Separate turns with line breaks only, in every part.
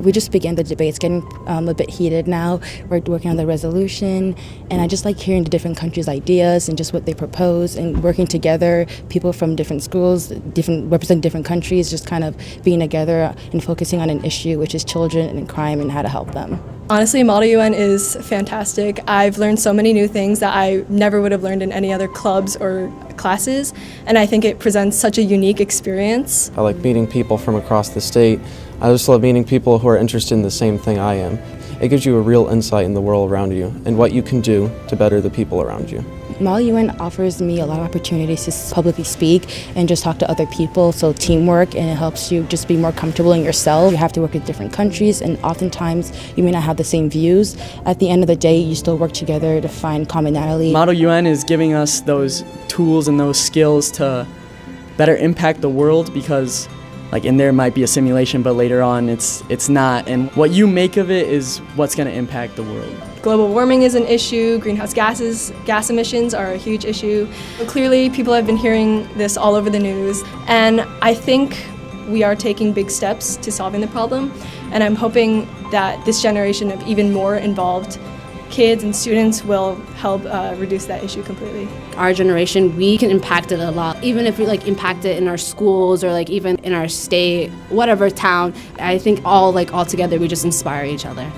We just began the debate. It's getting a bit heated now. We're working on the resolution, and I just like hearing the different countries' ideas and just what they propose, and working together, people from different schools, represent different countries, just kind of being together and focusing on an issue, which is children and crime and how to help them.
Honestly, Model UN is fantastic. I've learned so many new things that I never would have learned in any other clubs or classes, and I think it presents such a unique experience.
I like meeting people from across the state. I just love meeting people who are interested in the same thing I am. It gives you a real insight in the world around you and what you can do to better the people around you.
Model UN offers me a lot of opportunities to publicly speak and just talk to other people, so teamwork, and it helps you just be more comfortable in yourself. You have to work with different countries, and oftentimes you may not have the same views. At the end of the day, you still work together to find commonality.
Model UN is giving us those tools and those skills to better impact the world, because like in there might be a simulation, but later on it's not, and what you make of it is what's going to impact the world.
Global warming is an issue, greenhouse gas emissions are a huge issue. Clearly, people have been hearing this all over the news, and I think we are taking big steps to solving the problem, and I'm hoping that this generation of even more involved kids and students will help reduce that issue completely.
Our generation, we can impact it a lot. Even if we impact it in our schools or even in our state, whatever town, I think all together we just inspire each other.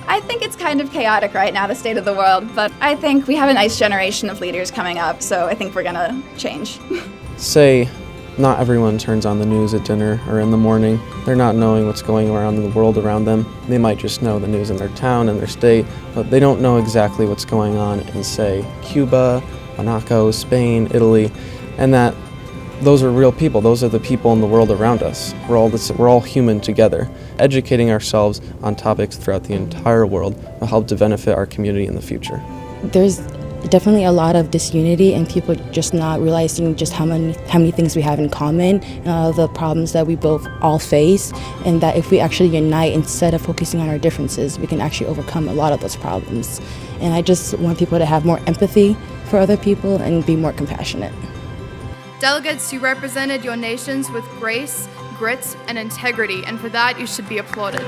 I think it's kind of chaotic right now, the state of the world, but I think we have a nice generation of leaders coming up, so I think we're gonna change.
Say, not everyone turns on the news at dinner or in the morning. They're not knowing what's going around in the world around them. They might just know the news in their town and their state, but they don't know exactly what's going on in, say, Cuba, Monaco, Spain, Italy, and that those are real people. Those are the people in the world around us. We're all human together. Educating ourselves on topics throughout the entire world will help to benefit our community in the future.
There's definitely a lot of disunity and people just not realizing just how many things we have in common and all the problems that we both all face, and that if we actually unite instead of focusing on our differences, we can actually overcome a lot of those problems. And I just want people to have more empathy for other people and be more compassionate.
Delegates, you represented your nations with grace, grit, and integrity, and for that you should be applauded.